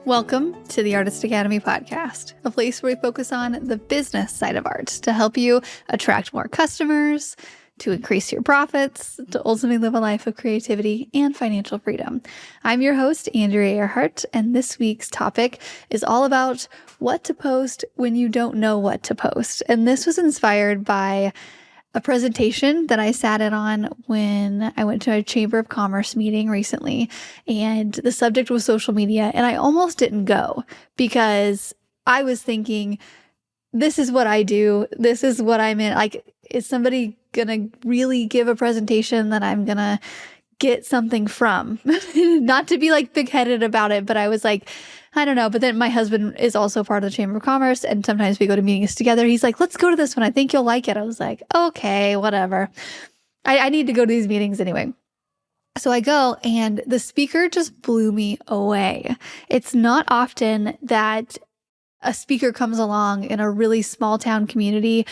Welcome to the Artist Academy podcast, a place where we focus on the business side of art to help you attract more customers, to increase your profits, to ultimately live a life of creativity and financial freedom. I'm your host, Andrea Earhart, and this week's topic is all about what to post when you don't know what to post. And this was inspired by a presentation that I sat in on when I went to a Chamber of Commerce meeting recently, and the subject was social media, and I almost didn't go because I was thinking, this is what I do. This is what I'm in. Like, is somebody going to really give a presentation that I'm going to get something from? Not to be like big-headed about it, but I was like, I don't know. But then my husband is also part of the Chamber of Commerce, and sometimes we go to meetings together. He's like, let's go to this one. I think you'll like it. I was like, okay, whatever. I need to go to these meetings anyway. So I go, and the speaker just blew me away. It's not often that a speaker comes along in a really small town community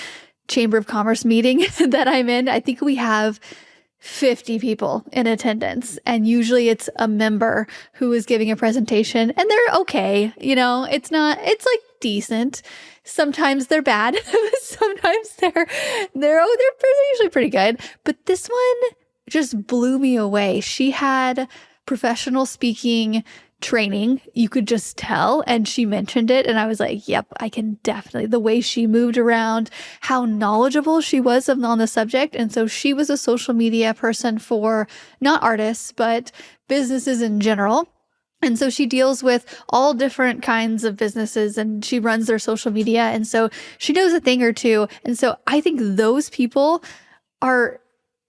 Chamber of Commerce meeting that I'm in. I think we have 50 people in attendance, and usually it's a member who is giving a presentation, and they're okay. You know, it's like decent. Sometimes they're bad. Sometimes they're usually pretty good. But this one just blew me away. She had professional speaking training, you could just tell, and she mentioned it, and I was like, yep, I can definitely, the way she moved around, how knowledgeable she was on the subject. And so she was a social media person for not artists, but businesses in general. And so she deals with all different kinds of businesses, and she runs their social media, and so she knows a thing or two. And so I think those people are,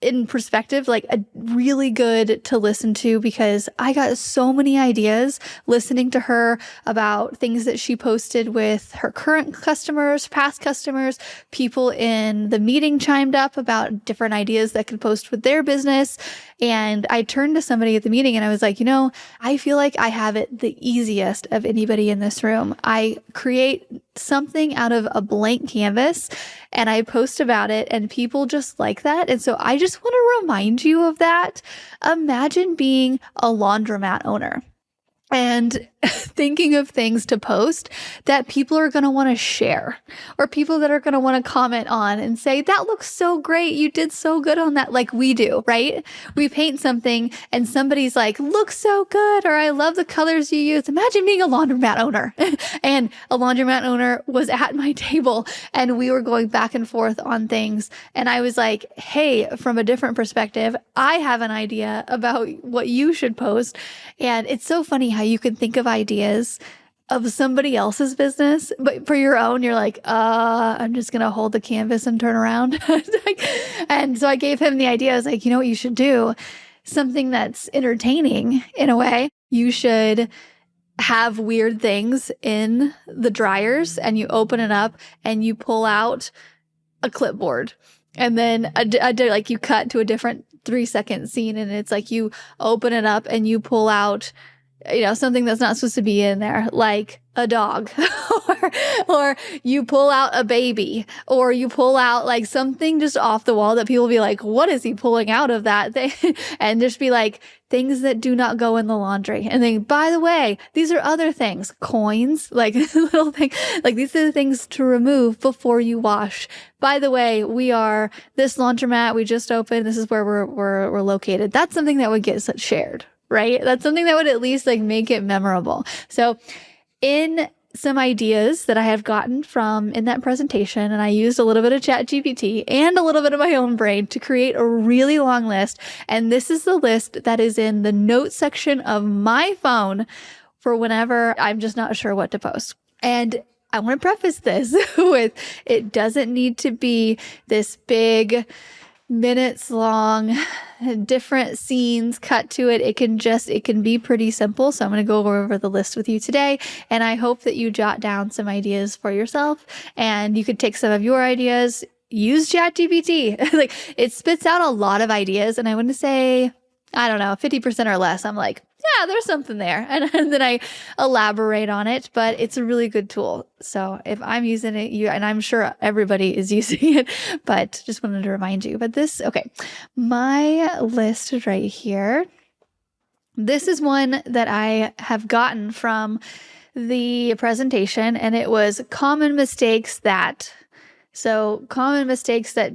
in perspective, like a really good to listen to, because I got so many ideas listening to her about things that she posted with her current customers, past customers. People in the meeting chimed up about different ideas that could post with their business. And I turned to somebody at the meeting and I was like, you know, I feel like I have it the easiest of anybody in this room. I create something out of a blank canvas and I post about it, and people just like that. And so I just want to remind you of that. Imagine being a laundromat owner and thinking of things to post that people are going to want to share, or people that are going to want to comment on and say, that looks so great. You did so good on that. Like we do, right? We paint something and somebody's like, looks so good, or I love the colors you use. Imagine being a laundromat owner. And a laundromat owner was at my table and we were going back and forth on things. And I was like, hey, from a different perspective, I have an idea about what you should post. And it's so funny how you can think of ideas of somebody else's business, but for your own, you're like, I'm just going to hold the canvas and turn around. And so I gave him the idea. I was like, you know what you should do? Something that's entertaining in a way. You should have weird things in the dryers, and you open it up and you pull out a clipboard, and then like you cut to a different 3-second scene, and it's like you open it up and you pull out, you know, something that's not supposed to be in there, like a dog, or you pull out a baby, or you pull out like something just off the wall that people will be like, what is he pulling out of that thing? And just be like, things that do not go in the laundry. And then, by the way, these are other things, coins, like little things, like these are the things to remove before you wash. By the way, we are this laundromat we just opened. This is where we're located. That's something that would get shared, right? That's something that would at least like make it memorable. So in some ideas that I have gotten from in that presentation, and I used a little bit of ChatGPT and a little bit of my own brain to create a really long list. And this is the list that is in the notes section of my phone for whenever I'm just not sure what to post. And I want to preface this with, it doesn't need to be this big, minutes long, different scenes cut to it. It can be pretty simple. So I'm going to go over the list with you today. And I hope that you jot down some ideas for yourself, and you could take some of your ideas, use ChatGPT. Like, it spits out a lot of ideas. And I want to say, I don't know, 50% or less. I'm like, yeah, there's something there. And then I elaborate on it, but it's a really good tool. So if I'm using it, and I'm sure everybody is using it, but just wanted to remind you. But okay, my list is right here. This is one that I have gotten from the presentation, and it was common mistakes that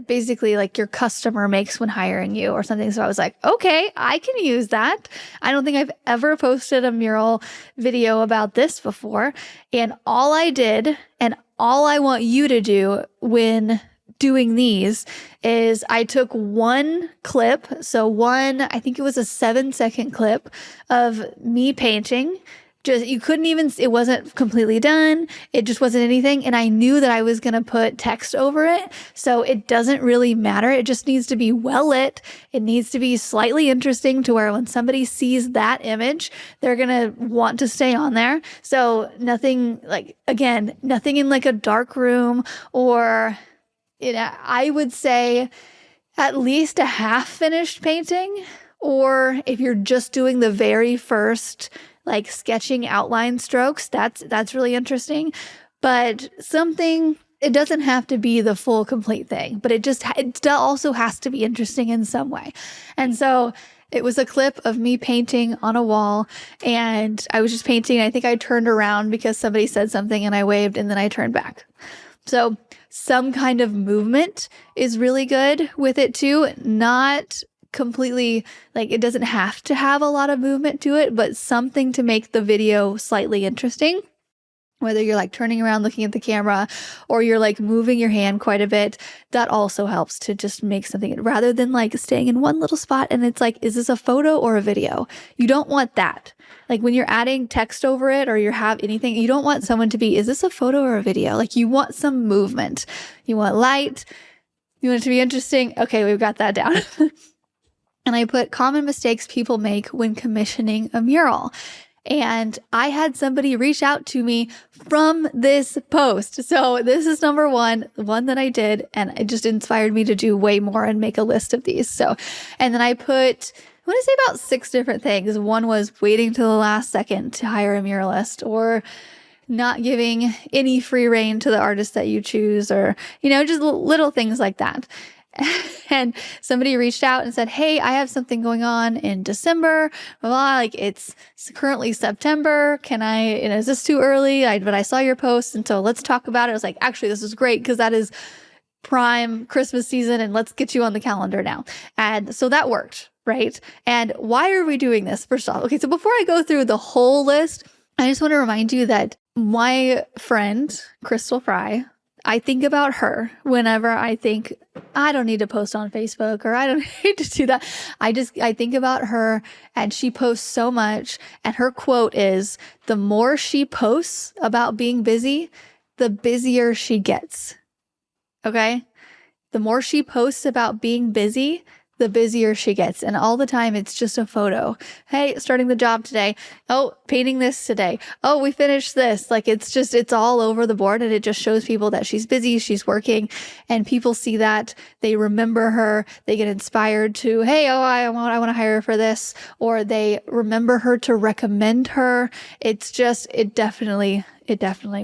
basically like your customer makes when hiring you or something. So I was like, okay, I can use that. I don't think I've ever posted a mural video about this before. And all I did, and all I want you to do when doing these, is I took one clip. So I think it was a 7-second clip of me painting. It wasn't completely done. It just wasn't anything. And I knew that I was going to put text over it. So it doesn't really matter. It just needs to be well lit. It needs to be slightly interesting to where when somebody sees that image, they're going to want to stay on there. So nothing in like a dark room, or, I would say at least a half finished painting. Or if you're just doing the very first like sketching outline strokes, that's really interesting. But it doesn't have to be the full complete thing, but it also has to be interesting in some way. And so it was a clip of me painting on a wall, and I was just painting. I think I turned around because somebody said something and I waved, and then I turned back. So some kind of movement is really good with it too. Not completely, like, it doesn't have to have a lot of movement to it, but something to make the video slightly interesting. Whether you're like turning around looking at the camera, or you're like moving your hand quite a bit, that also helps to just make something, rather than like staying in one little spot and it's like, is this a photo or a video? You don't want that. Like when you're adding text over it, or you have anything, you don't want someone to be, is this a photo or a video? Like you want some movement. You want light. You want it to be interesting. Okay, we've got that down. And I put common mistakes people make when commissioning a mural. And I had somebody reach out to me from this post. So this is number one that I did, and it just inspired me to do way more and make a list of these. So, and then I want to say about 6 different things. One was waiting till the last second to hire a muralist, or not giving any free reign to the artist that you choose, or, just little things like that. And somebody reached out and said, hey, I have something going on in December, blah, blah, like it's currently September. Is this too early? But I saw your post, and so let's talk about it. I was like, actually, this is great because that is prime Christmas season, and let's get you on the calendar now. And so that worked, right? And why are we doing this? First off, okay, so before I go through the whole list, I just want to remind you that my friend, Crystal Fry, I think about her whenever I think I don't need to post on Facebook, or I don't need to do that. I think about her, and she posts so much. And her quote is, the more she posts about being busy, the busier she gets. Okay. The more she posts about being busy, the busier she gets. And all the time, it's just a photo. Hey, starting the job today. Oh, painting this today. Oh, we finished this. Like, it's all over the board. And it just shows people that she's busy, she's working, and people see that. They remember her. They get inspired to, hey, I want to hire her for this. Or they remember her to recommend her. It definitely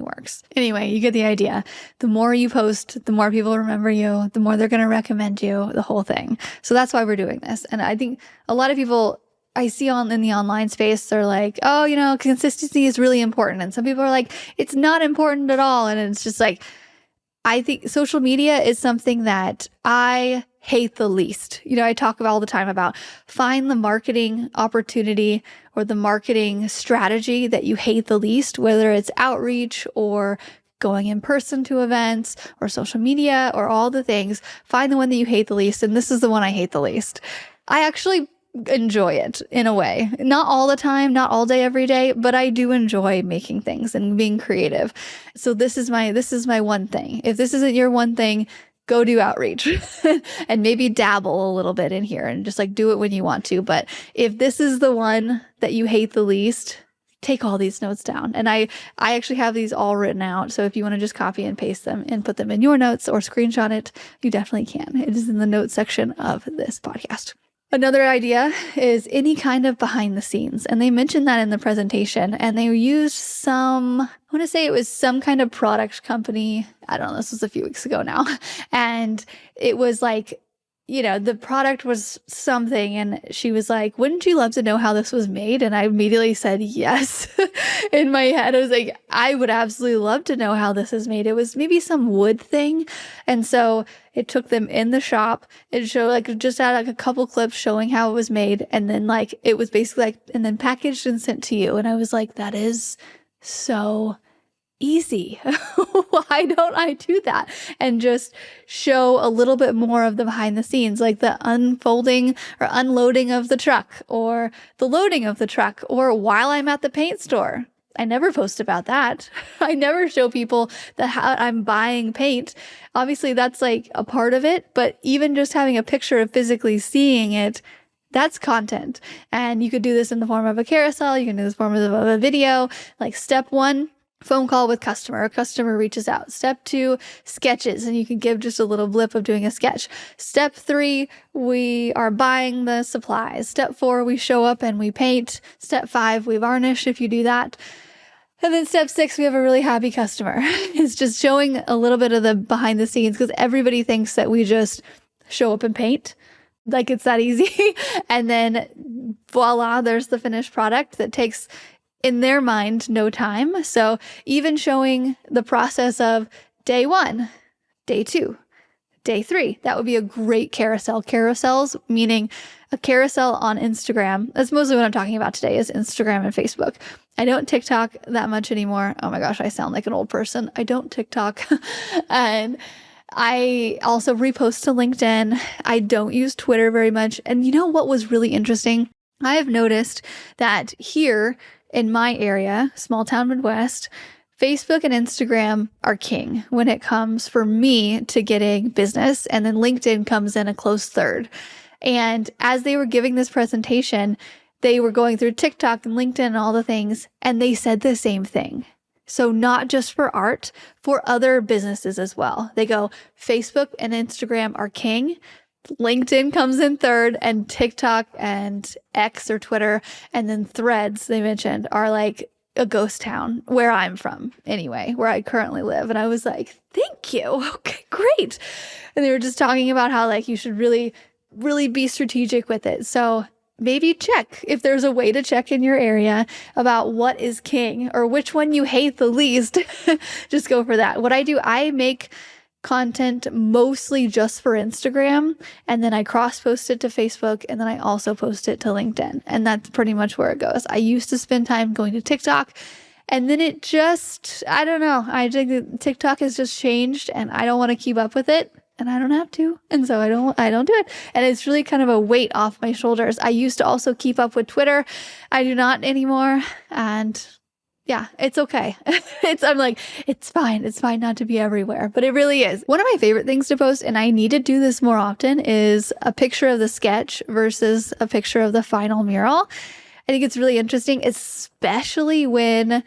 works. Anyway, you get the idea. The more you post, the more people remember you, the more they're going to recommend you, the whole thing. So that's why we're doing this. And I think a lot of people I see in the online space, they're like, oh, consistency is really important. And some people are like, it's not important at all. And it's just like, I think social media is something that I hate the least. I talk all the time about find the marketing opportunity or the marketing strategy that you hate the least, whether it's outreach or going in person to events or social media or all the things. Find the one that you hate the least. And this is the one I hate the least. I actually enjoy it in a way. Not all the time, not all day, every day, but I do enjoy making things and being creative. So this is my one thing. If this isn't your one thing, go do outreach and maybe dabble a little bit in here and just like do it when you want to. But if this is the one that you hate the least, take all these notes down. And I actually have these all written out. So if you want to just copy and paste them and put them in your notes or screenshot it, you definitely can. It is in the notes section of this podcast. Another idea is any kind of behind the scenes. And they mentioned that in the presentation, and they used I want to say it was some kind of product company. I don't know, this was a few weeks ago now. And it was like the product was something, and she was like, wouldn't you love to know how this was made? And I immediately said yes. In my head, I was like, I would absolutely love to know how this is made. It was maybe some wood thing. And so it took them in the shop. It showed just had a couple clips showing how it was made. And then it was basically and then packaged and sent to you. And I was like, that is so easy. Why don't I do that and just show a little bit more of the behind the scenes, like the unfolding or unloading of the truck, or the loading of the truck, or while I'm at the paint store? I never post about that. I never show people how I'm buying paint. Obviously that's a part of it, but even just having a picture of physically seeing it, that's content. And you could do this in the form of a carousel. You can do this in the form of a video. Step 1, phone call with customer. A customer reaches out. Step 2, sketches, and you can give just a little blip of doing a sketch. Step 3, we are buying the supplies. Step 4, we show up and we paint. Step 5, we varnish if you do that. And then step 6, we have a really happy customer. It's just showing a little bit of the behind the scenes, because everybody thinks that we just show up and paint. It's that easy. And then voila, there's the finished product that takes, in their mind, no time. So even showing the process of day 1, day 2, day 3, that would be a great carousel. Carousels, meaning a carousel on Instagram. That's mostly what I'm talking about today, is Instagram and Facebook. I don't TikTok that much anymore. Oh my gosh, I sound like an old person. I don't TikTok. And I also repost to LinkedIn. I don't use Twitter very much. And you know what was really interesting? I have noticed that here in my area, small town Midwest, Facebook and Instagram are king when it comes for me to getting business. And then LinkedIn comes in a close third. And as they were giving this presentation, they were going through TikTok and LinkedIn and all the things, and they said the same thing. So not just for art, for other businesses as well. They go, Facebook and Instagram are king. LinkedIn comes in third, and TikTok and X or Twitter, and then Threads, they mentioned, are a ghost town where I'm from anyway, where I currently live. And I was like, thank you. Okay, great. And they were just talking about how you should really, really be strategic with it. So maybe check if there's a way to check in your area about what is king or which one you hate the least. Just go for that. What I do, I make content mostly just for Instagram, and then I cross post it to Facebook, and then I also post it to LinkedIn. And that's pretty much where it goes. I used to spend time going to TikTok, and then it just, I don't know. I think that TikTok has just changed, and I don't want to keep up with it. And I don't have to. And so I don't do it. And it's really kind of a weight off my shoulders. I used to also keep up with Twitter. I do not anymore. And yeah, it's okay. I'm like, it's fine. It's fine not to be everywhere, but it really is. One of my favorite things to post, and I need to do this more often, is a picture of the sketch versus a picture of the final mural. I think it's really interesting, especially when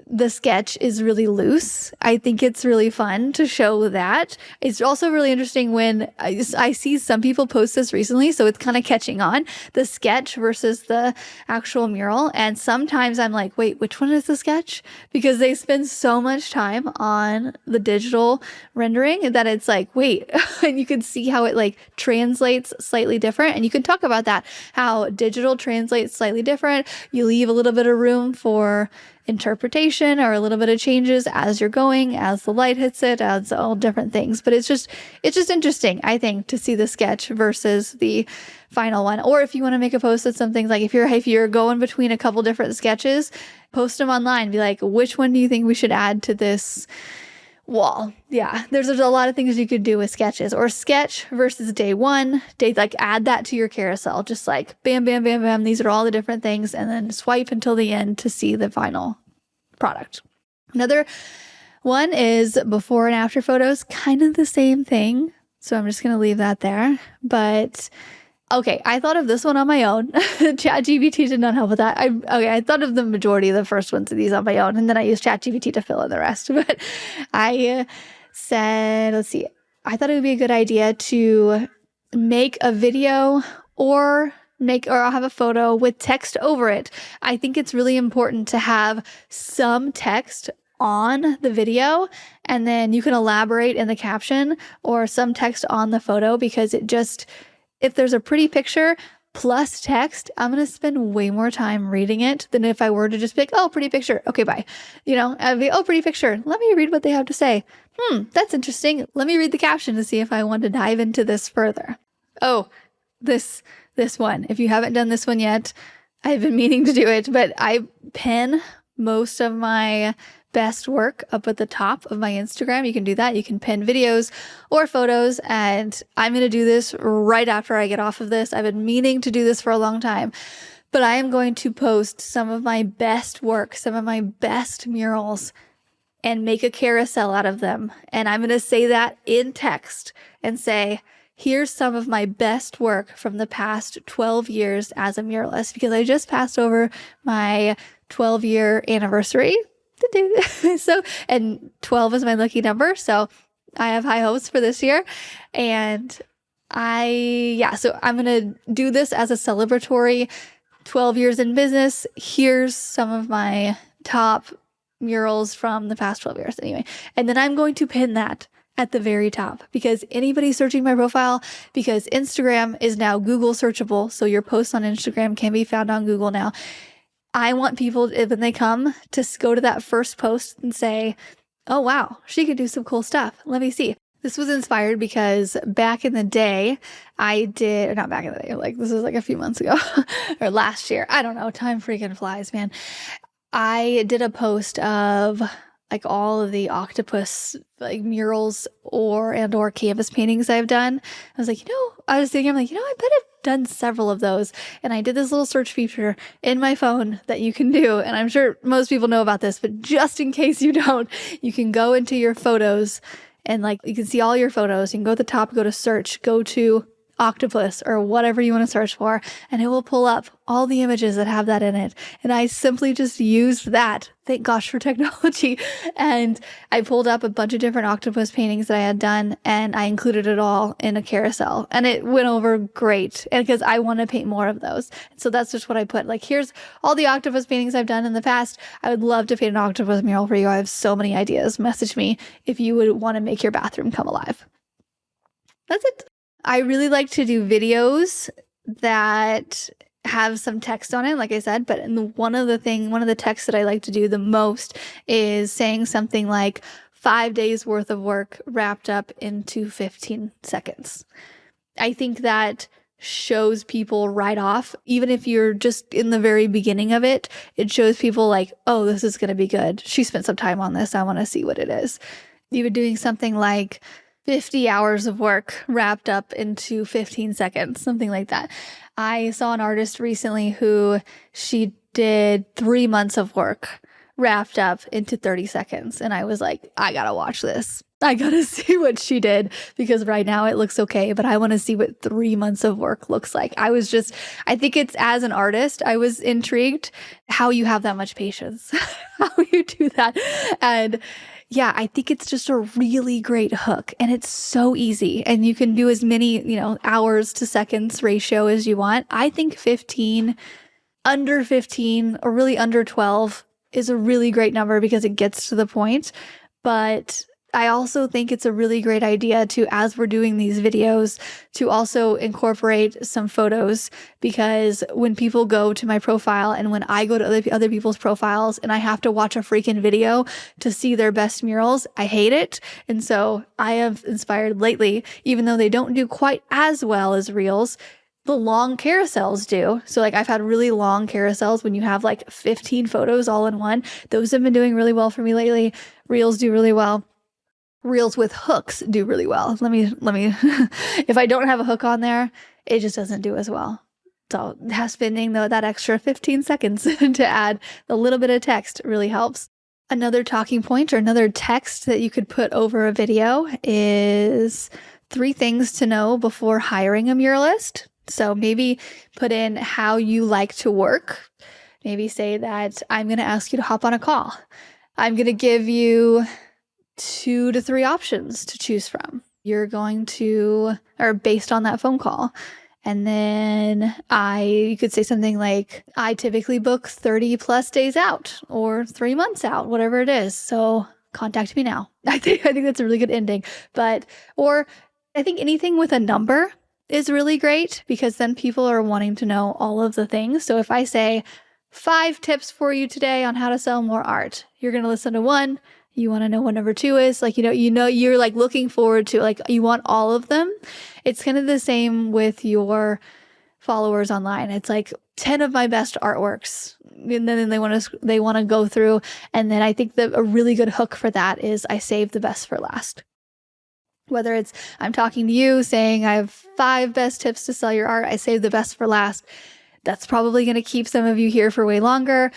the sketch is really loose. I think it's really fun to show that. It's also really interesting when I see some people post this recently, so it's kind of catching on, the sketch versus the actual mural. And sometimes I'm like, wait, which one is the sketch? Because they spend so much time on the digital rendering that it's like, wait, and you can see how it translates slightly different. And you can talk about that, how digital translates slightly different. You leave a little bit of room for interpretation or a little bit of changes as you're going, as the light hits it, as all different things. But it's just interesting, I think, to see the sketch versus the final one. Or if you want to make a post that's something if you're going between a couple different sketches, post them online. Be like, which one do you think we should add to this wall? Yeah, there's a lot of things you could do with sketches. Or sketch versus day 1, add that to your carousel. Just bam, bam, bam, bam. These are all the different things, and then swipe until the end to see the final product. Another one is before and after photos, kind of the same thing. So I'm just going to leave that there. But okay, I thought of this one on my own. ChatGPT did not help with that. I thought of the majority of the first ones of these on my own, and then I used ChatGPT to fill in the rest. But I said, let's see, I thought it would be a good idea to make a video or I'll have a photo with text over it. I think it's really important to have some text on the video, and then you can elaborate in the caption or some text on the photo, because if there's a pretty picture plus text, I'm going to spend way more time reading it than if I were to just pick, oh, pretty picture. Okay, bye. I'd be, oh, pretty picture. Let me read what they have to say. That's interesting. Let me read the caption to see if I want to dive into this further. Oh, this one. If you haven't done this one yet, I've been meaning to do it, but I pin most of my best work up at the top of my Instagram. You can do that. You can pin videos or photos, and I'm going to do this right after I get off of this. I've been meaning to do this for a long time, but I am going to post some of my best work, some of my best murals, and make a carousel out of them. And I'm going to say that in text and say, here's some of my best work from the past 12 years as a muralist, because I just passed over my 12-year anniversary. And 12 is my lucky number. So I have high hopes for this year. And so I'm going to do this as a celebratory 12 years in business. Here's some of my top murals from the past 12 years anyway. And then I'm going to pin that at the very top, because anybody searching my profile, because Instagram is now Google searchable. So your posts on Instagram can be found on Google now. I want people, when they come, to go to that first post and say, oh, wow, she could do some cool stuff. Let me see. This was inspired because back in the day, not back in the day, like this was like a few months ago or last year. I don't know. Time freaking flies, man. I did a post of like all of the octopus like murals or canvas paintings I've done. I was like, I was thinking, I bet I've done several of those. And I did this little search feature in my phone that you can do. And I'm sure most people know about this, but just in case you don't, you can go into your photos and you can see all your photos. You can go at the top, go to search, go to octopus or whatever you want to search for, and it will pull up all the images that have that in it. And I simply just used that. Thank gosh for technology. And I pulled up a bunch of different octopus paintings that I had done, and I included it all in a carousel, and it went over great. And because I want to paint more of those. So that's just what I put. Here's all the octopus paintings I've done in the past. I would love to paint an octopus mural for you. I have so many ideas. Message me if you would want to make your bathroom come alive. That's it. I really like to do videos that have some text on it, like I said, but one of the texts that I like to do the most is saying something like 5 days worth of work wrapped up into 15 seconds. I think that shows people right off, even if you're just in the very beginning of it, it shows people oh, this is going to be good. She spent some time on this. I want to see what it is. Even doing something like 50 hours of work wrapped up into 15 seconds, something like that. I saw an artist recently who she did 3 months of work wrapped up into 30 seconds. And I was like, I gotta watch this. I gotta see what she did, because right now it looks okay, but I want to see what 3 months of work looks like. I think it's, as an artist, I was intrigued how you have that much patience, how you do that. And yeah, I think it's just a really great hook, and it's so easy, and you can do as many, hours to seconds ratio as you want. I think 15, under 15, or really under 12 is a really great number because it gets to the point. But I also think it's a really great idea to, as we're doing these videos, to also incorporate some photos, because when people go to my profile and when I go to other people's profiles and I have to watch a freaking video to see their best murals, I hate it. And so I have inspired lately, even though they don't do quite as well as reels, the long carousels do. So I've had really long carousels when you have 15 photos all in one. Those have been doing really well for me lately. Reels do really well. Reels with hooks do really well. Let me, if I don't have a hook on there, it just doesn't do as well. So spending that extra 15 seconds to add a little bit of text really helps. Another talking point or another text that you could put over a video is 3 things to know before hiring a muralist. So maybe put in how you like to work. Maybe say that I'm going to ask you to hop on a call. I'm going to give you 2 to 3 options to choose from. You're going to, or based on that phone call. And then you could say something like, I typically book 30 plus days out or 3 months out, whatever it is. So contact me now. I think that's a really good ending. Or I think anything with a number is really great, because then people are wanting to know all of the things. So if I say 5 tips for you today on how to sell more art, you're going to listen to 1. You want to know what number 2 is. Like, you're like looking forward to, like, you want all of them. It's kind of the same with your followers online. It's like 10 of my best artworks. And then they want to go through. And then I think that a really good hook for that is I save the best for last. Whether it's I'm talking to you saying I have 5 best tips to sell your art, I save the best for last. That's probably going to keep some of you here for way longer.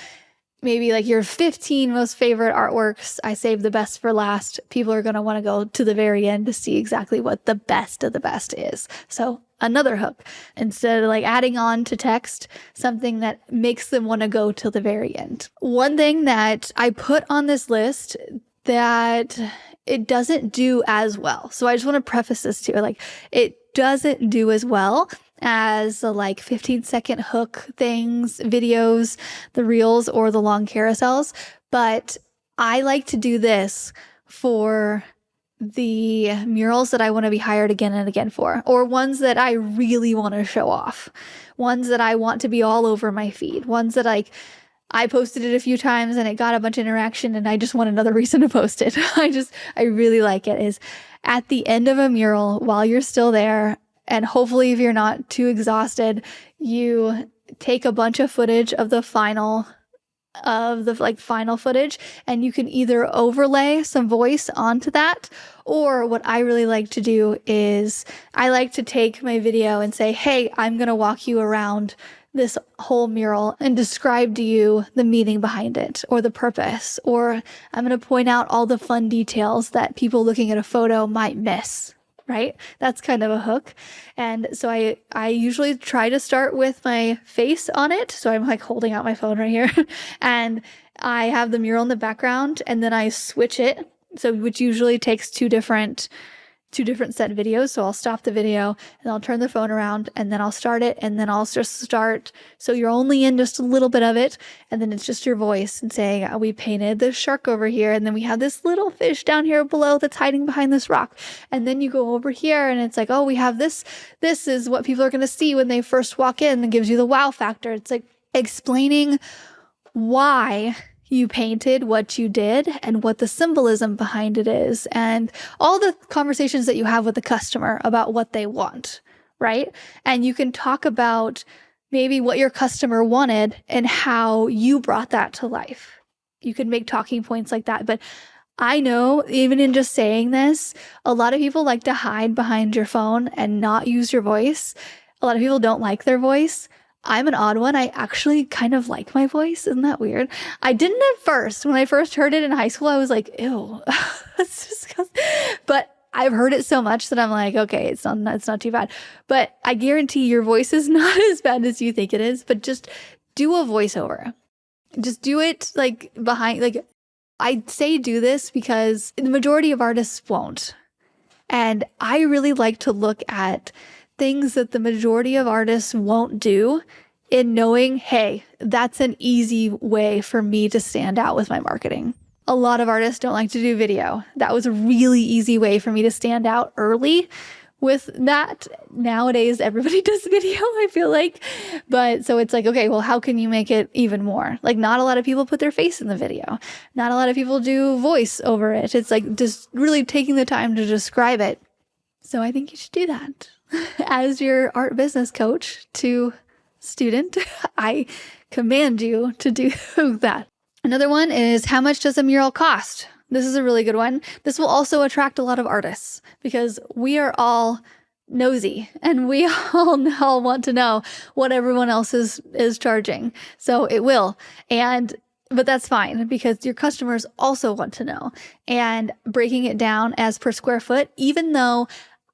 Maybe like your 15 most favorite artworks, I save the best for last. People are going to want to go to the very end to see exactly what the best of the best is. So another hook, instead of like adding on to text, something that makes them want to go till the very end. One thing that I put on this list that it doesn't do as well. So I just want to preface this too. Like, it doesn't do as well as the like 15-second hook things, videos, the reels, or the long carousels. But I like to do this for the murals that I want to be hired again and again for, or ones that I really want to show off, ones that I want to be all over my feed, ones that I posted it a few times and it got a bunch of interaction and I just want another reason to post it. I really like it. Is at the end of a mural, while you're still there, and hopefully if you're not too exhausted, you take a bunch of footage of the final footage, and you can either overlay some voice onto that, or what I really like to do is I like to take my video and say, hey, I'm going to walk you around this whole mural and describe to you the meaning behind it or the purpose, or I'm going to point out all the fun details that people looking at a photo might miss. Right? That's kind of a hook. And so I usually try to start with my face on it. So I'm like holding out my phone right here and I have the mural in the background, and then I switch it. So which usually takes two different set videos. So I'll stop the video and I'll turn the phone around, and then I'll start it, and then I'll just start. So you're only in just a little bit of it, and then it's just your voice and saying, we painted this shark over here, and then we have this little fish down here below that's hiding behind this rock. And then you go over here and it's like, oh, we have this. This is what people are going to see when they first walk in, and gives you the wow factor. It's like explaining why you painted what you did and what the symbolism behind it is, and all the conversations that you have with the customer about what they want, right? And you can talk about maybe what your customer wanted and how you brought that to life. You can make talking points like that. But I know, even in just saying this, a lot of people like to hide behind your phone and not use your voice. A lot of people don't like their voice. I'm an odd one. I actually kind of like my voice. Isn't that weird? I didn't at first. When I first heard it in high school, I was like, ew, that's disgusting. But I've heard it so much that I'm like, okay, it's not too bad. But I guarantee your voice is not as bad as you think it is. But just do a voiceover. Just do it like behind, like, I say do this because the majority of artists won't. And I really like to look at things that the majority of artists won't do in knowing, hey, that's an easy way for me to stand out with my marketing. A lot of artists don't like to do video. That was a really easy way for me to stand out early with that. Nowadays, everybody does video, I feel like. But so it's like, okay, well, how can you make it even more? Like, not a lot of people put their face in the video. Not a lot of people do voice over it. It's like just really taking the time to describe it. So I think you should do that. As your art business coach to student, I command you to do that. Another one is, how much does a mural cost? This is a really good one. This will also attract a lot of artists because we are all nosy and we all want to know what everyone else is charging. So it will. But that's fine because your customers also want to know. And breaking it down as per square foot, even though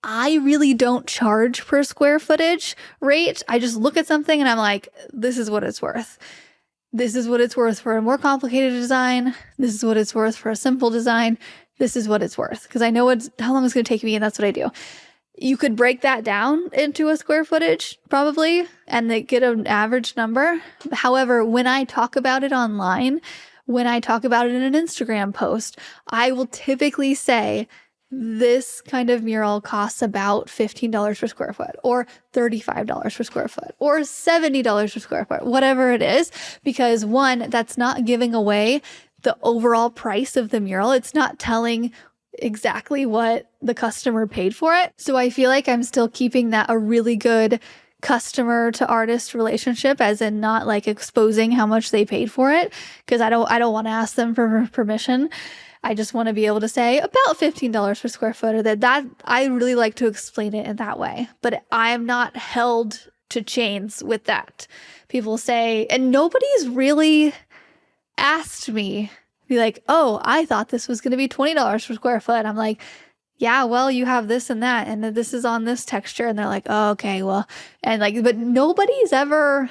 I really don't charge per square footage rate. I just look at something and I'm like, this is what it's worth. This is what it's worth for a more complicated design. This is what it's worth for a simple design. This is what it's worth. Because I know how long it's going to take me, and that's what I do. You could break that down into a square footage probably and they get an average number. However, when I talk about it online, when I talk about it in an Instagram post, I will typically say this kind of mural costs about $15 per square foot or $35 per square foot or $70 per square foot, whatever it is, because one, that's not giving away the overall price of the mural. It's not telling exactly what the customer paid for it. So I feel like I'm still keeping that a really good customer to artist relationship, as in not like exposing how much they paid for it, because I don't want to ask them for permission. I just want to be able to say about $15 per square foot, or that I really like to explain it in that way. But I'm not held to chains with that. People say, and nobody's really asked me, be like, oh, I thought this was going to be $20 per square foot. I'm like, yeah, well, you have this and that, and this is on this texture. And they're like, oh, okay, well, and like, but nobody's ever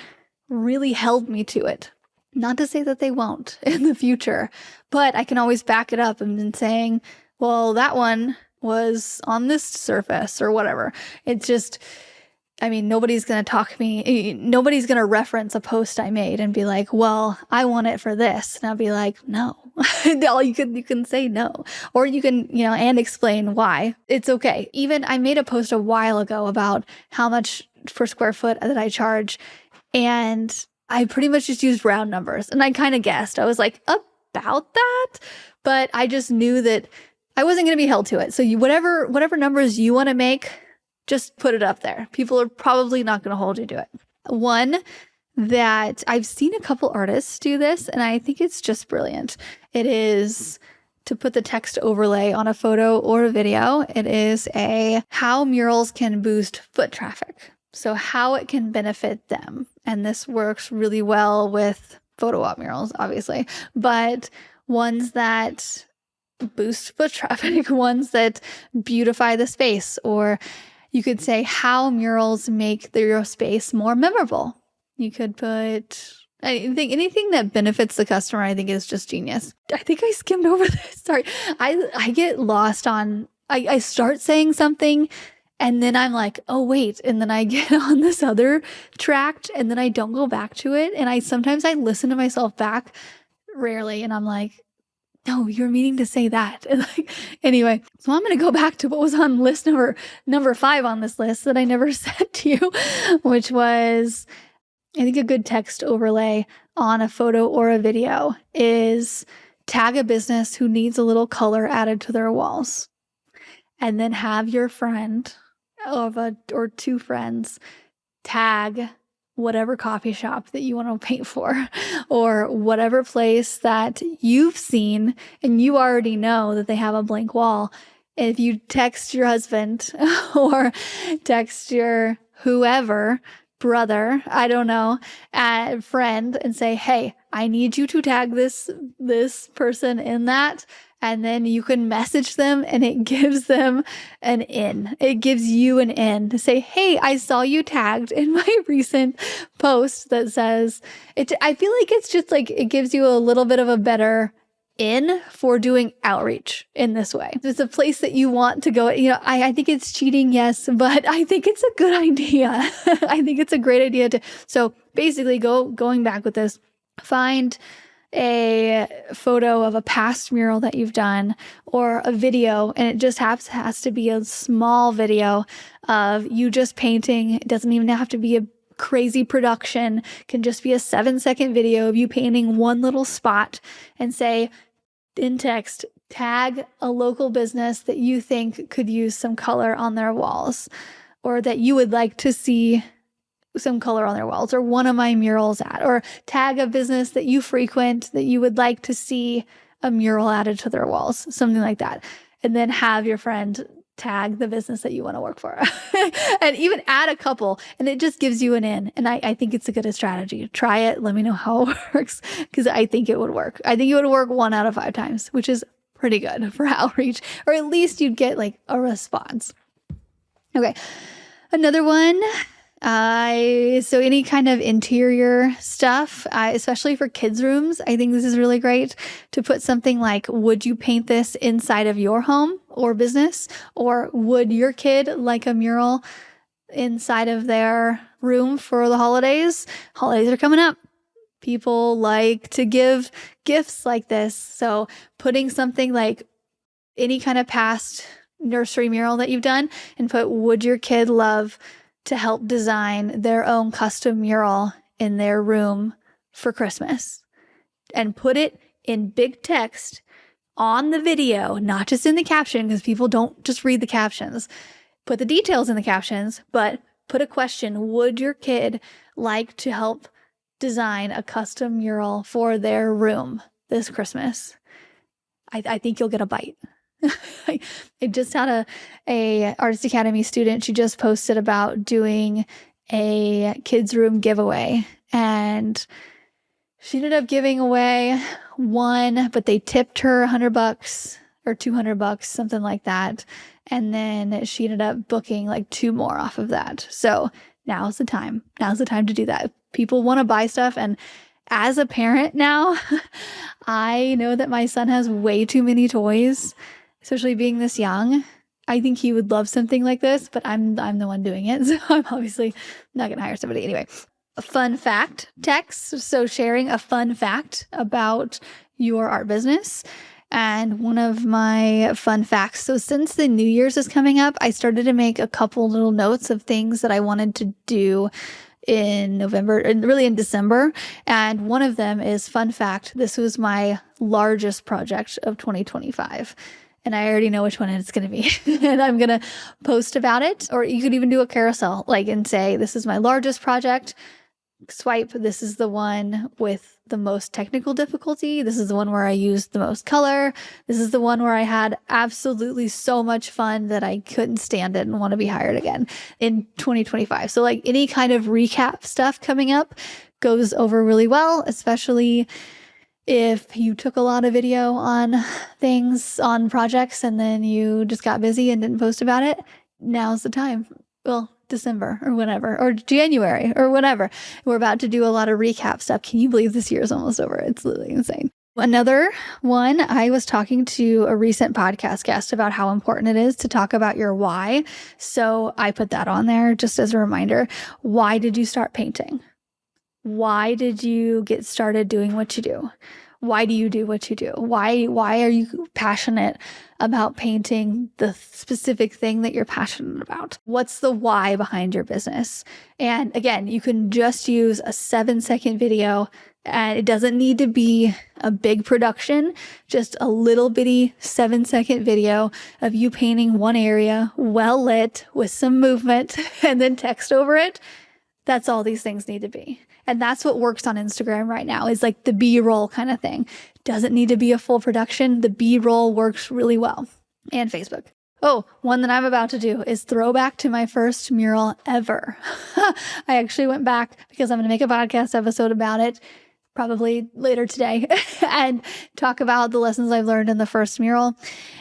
really held me to it. Not to say that they won't in the future, but I can always back it up and then saying, well, that one was on this surface or whatever. It's just, I mean, nobody's going to reference a post I made and be like, well, I want it for this. And I'll be like, no. you can say no, or you can, and explain why. It's okay. Even I made a post a while ago about how much per square foot that I charge. And I pretty much just used round numbers, and I kind of guessed. I was like, about that, but I just knew that I wasn't going to be held to it. So whatever numbers you want to make, just put it up there. People are probably not going to hold you to it. One that I've seen a couple artists do this, and I think it's just brilliant. It is to put the text overlay on a photo or a video. It is how murals can boost foot traffic. So how it can benefit them. And this works really well with photo op murals, obviously, but ones that boost foot traffic, ones that beautify the space, or you could say how murals make your space more memorable. You could put anything that benefits the customer, I think is just genius. I think I skimmed over this. Sorry. I get lost on, I start saying something and then I'm like, oh, wait. And then I get on this other tract and then I don't go back to it. And sometimes I listen to myself back, rarely. And I'm like, no, you're meaning to say that. And anyway, so I'm going to go back to what was on list number 5 on this list that I never said to you, which was, I think a good text overlay on a photo or a video is tag a business who needs a little color added to their walls. And then have your friend or 2 friends tag whatever coffee shop that you want to paint for, or whatever place that you've seen and you already know that they have a blank wall. If you text your husband or text your whoever, brother, I don't know, friend, and say, hey, I need you to tag this person in that. And then you can message them and it gives them an in. It gives you an in to say, hey, I saw you tagged in my recent post that says it. I feel like it's just like it gives you a little bit of a better in for doing outreach in this way. It's a place that you want to go. I think it's cheating, yes, but I think it's a good idea. I think it's a great idea so basically going back with this, find a photo of a past mural that you've done or a video, and it just has to be a small video of you just painting. It doesn't even have to be a crazy production. It can just be a 7-second video of you painting one little spot, and say in text, tag a local business that you think could use some color on their walls, or that you would like to see some color on their walls, or one of my murals at, or tag a business that you frequent that you would like to see a mural added to their walls, something like that. And then have your friend tag the business that you want to work for and even add a couple, and it just gives you an in. And I think it's a good strategy. Try it. Let me know how it works, because I think it would work. I think it would work 1 out of 5 times, which is pretty good for outreach, or at least you'd get like a response. Okay. Another one. So any kind of interior stuff, especially for kids' rooms, I think this is really great to put something like, would you paint this inside of your home or business? Or would your kid like a mural inside of their room for the holidays? Holidays are coming up. People like to give gifts like this. So putting something like any kind of past nursery mural that you've done and put, would your kid love to help design their own custom mural in their room for Christmas? And put it in big text on the video, not just in the caption, because people don't just read the captions. Put the details in the captions, but put a question. Would your kid like to help design a custom mural for their room this Christmas? I think you'll get a bite. I just had a Artist Academy student. She just posted about doing a kids room giveaway, and she ended up giving away one, but they tipped her $100 or $200, something like that. And then she ended up booking like 2 more off of that. So now's the time. Now's the time to do that. People want to buy stuff. And as a parent now, I know that my son has way too many toys, especially being this young. I think he would love something like this, but I'm the one doing it. So I'm obviously not going to hire somebody. Anyway, a fun fact text. So sharing a fun fact about your art business. And one of my fun facts. So since the New Year's is coming up, I started to make a couple little notes of things that I wanted to do in November and really in December. And one of them is, fun fact, this was my largest project of 2025. And I already know which one it's going to be. And I'm going to post about it. Or you could even do a carousel, like, and say, this is my largest project. Swipe, this is the one with the most technical difficulty. This is the one where I used the most color. This is the one where I had absolutely so much fun that I couldn't stand it and want to be hired again in 2025. So like any kind of recap stuff coming up goes over really well, especially if you took a lot of video on things, on projects, and then you just got busy and didn't post about it. Now's the time. Well, December or whenever, or January or whenever. We're about to do a lot of recap stuff. Can you believe this year is almost over? It's literally insane. Another one, I was talking to a recent podcast guest about how important it is to talk about your why. So I put that on there just as a reminder. Why did you start painting? Why did you get started doing what you do? Why do you do what you do? Why are you passionate about painting the specific thing that you're passionate about? What's the why behind your business? And again, you can just use a 7-second video, and it doesn't need to be a big production, just a little bitty 7-second video of you painting one area well lit with some movement and then text over it. That's all these things need to be. And that's what works on Instagram right now, is like the B-roll kind of thing. Doesn't need to be a full production. The B-roll works really well. And Facebook. Oh, one that I'm about to do is throwback to my first mural ever. I actually went back because I'm going to make a podcast episode about it probably later today and talk about the lessons I've learned in the first mural.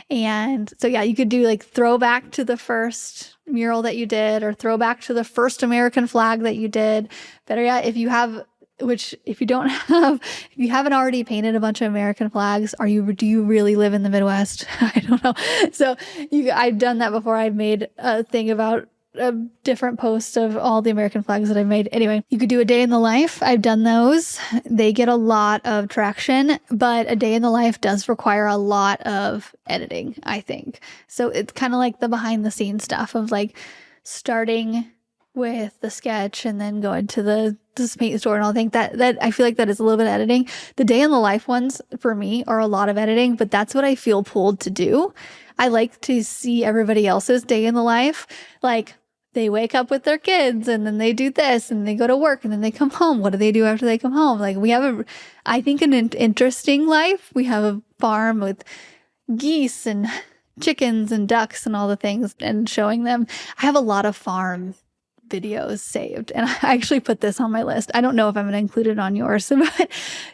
And so, yeah, you could do like throwback to the first mural that you did, or throwback to the first American flag that you did. Better yet, if you have, which if you don't have, if you haven't already painted a bunch of American flags, do you really live in the Midwest? I don't know. So I've done that before. I've made a thing about a different post of all the American flags that I've made. Anyway, you could do a day in the life. I've done those. They get a lot of traction, but a day in the life does require a lot of editing, I think. So it's kind of like the behind the scenes stuff of like starting with the sketch and then going to the paint store and all. I think that I feel like that is a little bit of editing. The day in the life ones for me are a lot of editing, but that's what I feel pulled to do. I like to see everybody else's day in the life. Like, they wake up with their kids and then they do this and they go to work and then they come home. What do they do after they come home? Like, we have I think an interesting life. We have a farm with geese and chickens and ducks and all the things, and showing them. I have a lot of farm videos saved, and I actually put this on my list. I don't know if I'm going to include it on yours, but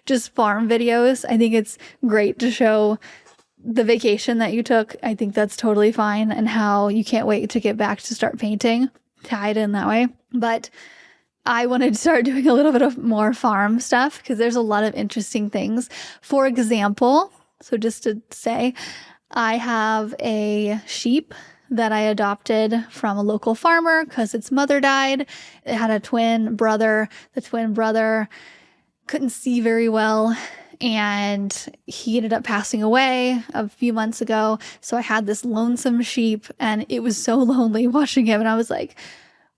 just farm videos. I think it's great to show the vacation that you took. I think that's totally fine, and how you can't wait to get back to start painting, tie it in that way. But I wanted to start doing a little bit of more farm stuff because there's a lot of interesting things. For example, so just to say, I have a sheep that I adopted from a local farmer because its mother died. It had a twin brother. The twin brother couldn't see very well, and he ended up passing away a few months ago. So I had this lonesome sheep, and it was so lonely watching him. And I was like,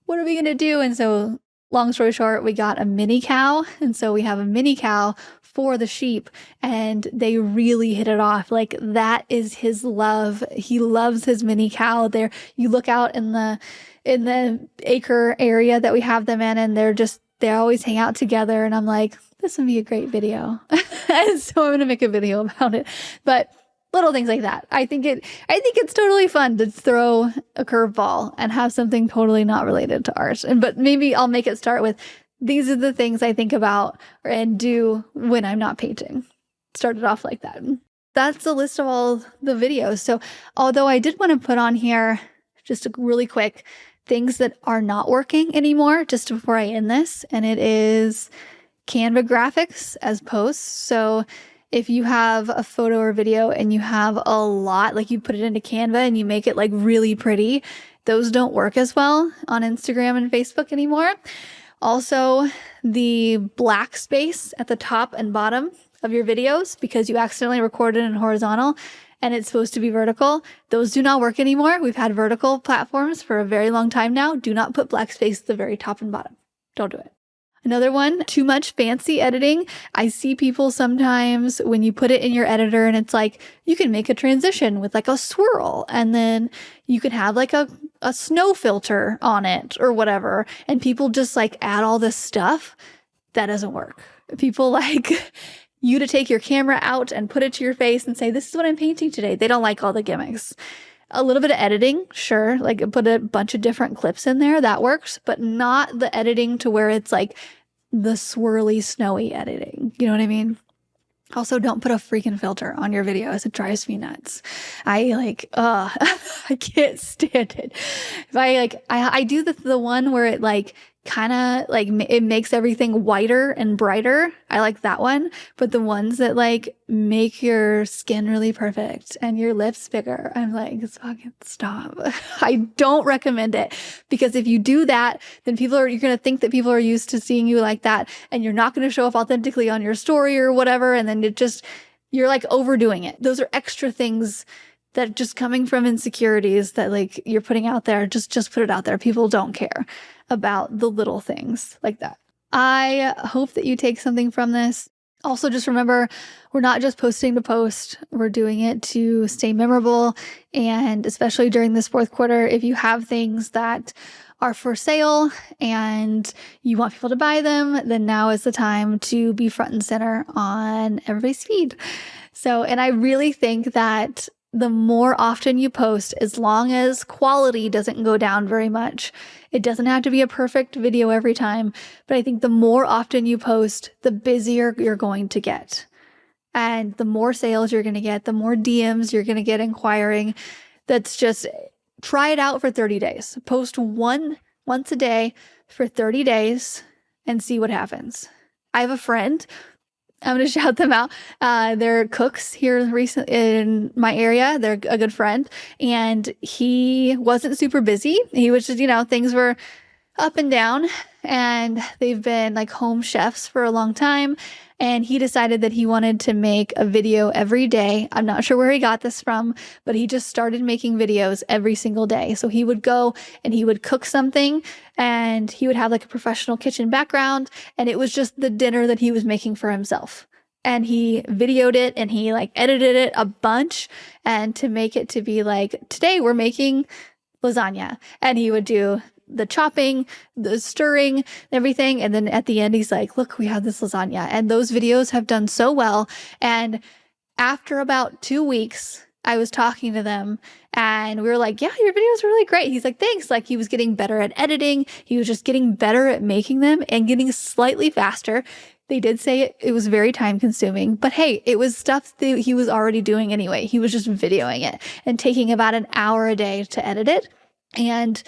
what are we going to do? And so long story short, we got a mini cow. And so we have a mini cow for the sheep, and they really hit it off. Like, that is his love. He loves his mini cow. There, you look out in the acre area that we have them in, and they always hang out together. And I'm like, this would be a great video. And so I'm going to make a video about it. But little things like that. I think it's totally fun to throw a curveball and have something totally not related to art. But maybe I'll make it start with, these are the things I think about and do when I'm not painting. Start it off like that. That's the list of all the videos. So although I did want to put on here just a really quick things that are not working anymore, just before I end this, and it is Canva graphics as posts. So if you have a photo or video and you have a lot, like you put it into Canva and you make it like really pretty, those don't work as well on Instagram and Facebook anymore. Also, the black space at the top and bottom of your videos, because you accidentally recorded in horizontal and it's supposed to be vertical, those do not work anymore. We've had vertical platforms for a very long time now. Do not put black space at the very top and bottom. Don't do it. Another one, too much fancy editing. I see people sometimes when you put it in your editor and it's like, you can make a transition with like a swirl, and then you can have like a snow filter on it or whatever. And people just like add all this stuff. That doesn't work. People like you to take your camera out and put it to your face and say, this is what I'm painting today. They don't like all the gimmicks. A little bit of editing, sure, like put a bunch of different clips in there, that works, but not the editing to where it's like the swirly, snowy editing. You know what I mean? Also, don't put a freaking filter on your videos. It drives me nuts. I can't stand it. If I do the one where it like kind of like it makes everything whiter and brighter. I like that one. But the ones that like make your skin really perfect and your lips bigger, I'm like, fucking stop. I don't recommend it, because if you do that, then you're going to think that people are used to seeing you like that, and you're not going to show up authentically on your story or whatever. And then you're like overdoing it. Those are extra things that just coming from insecurities that like you're putting out there. Just put it out there. People don't care about the little things like that. I hope that you take something from this. Also, just remember, we're not just posting to post. We're doing it to stay memorable. And especially during this fourth quarter, if you have things that are for sale and you want people to buy them, then now is the time to be front and center on everybody's feed. So, and I really think that the more often you post, as long as quality doesn't go down very much, it doesn't have to be a perfect video every time, but I think the more often you post, the busier you're going to get. And the more sales you're going to get, the more DMs you're going to get inquiring. That's just, try it out for 30 days. Post once a day for 30 days and see what happens. I have a friend, I'm going to shout them out. They're cooks here recently in my area. They're a good friend. And he wasn't super busy. He was just, things were up and down. And they've been like home chefs for a long time. And he decided that he wanted to make a video every day. I'm not sure where he got this from, but he just started making videos every single day. So he would go and he would cook something, and he would have like a professional kitchen background. And it was just the dinner that he was making for himself. And he videoed it and he like edited it a bunch, and to make it to be like, today we're making lasagna. And he would do the chopping, the stirring, everything. And then at the end, he's like, look, we have this lasagna. And those videos have done so well. And after about 2 weeks, I was talking to them and we were like, yeah, your videos are really great. He's like, thanks. Like, he was getting better at editing. He was just getting better at making them and getting slightly faster. They did say it was very time consuming, but hey, it was stuff that he was already doing anyway. He was just videoing it and taking about an hour a day to edit it. And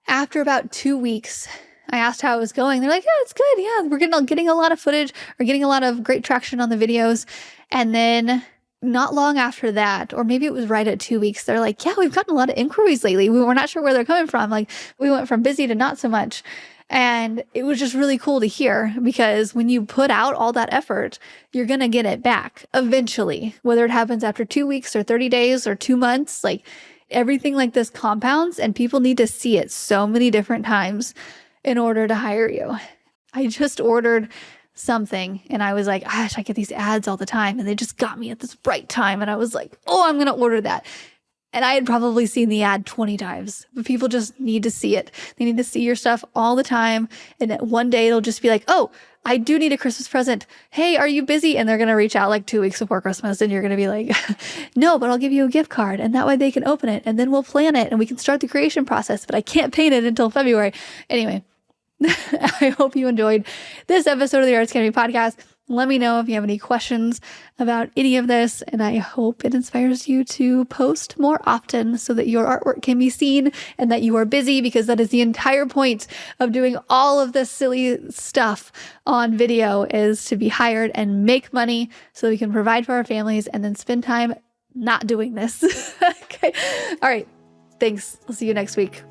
after about 2 weeks, I asked how it was going. They're like, yeah, it's good. Yeah, we're getting a lot of footage. We're getting a lot of great traction on the videos. And then not long after that, or maybe it was right at 2 weeks, they're like, yeah, we've gotten a lot of inquiries lately. We were not sure where they're coming from. Like, we went from busy to not so much. And it was just really cool to hear, because when you put out all that effort, you're going to get it back eventually, whether it happens after 2 weeks or 30 days or 2 months. Like, everything like this compounds, and people need to see it so many different times in order to hire you. I just ordered something and I was like, gosh, I get these ads all the time, and they just got me at this right time. And I was like, oh, I'm going to order that. And I had probably seen the ad 20 times, but people just need to see it. They need to see your stuff all the time. And one day it'll just be like, oh, I do need a Christmas present. Hey, are you busy? And they're going to reach out like 2 weeks before Christmas. And you're going to be like, no, but I'll give you a gift card. And that way they can open it. And then we'll plan it and we can start the creation process. But I can't paint it until February. Anyway, I hope you enjoyed this episode of the Arts Academy podcast. Let me know if you have any questions about any of this, and I hope it inspires you to post more often so that your artwork can be seen and that you are busy, because that is the entire point of doing all of this silly stuff on video, is to be hired and make money so we can provide for our families and then spend time not doing this. Okay. All right. Thanks. I'll see you next week.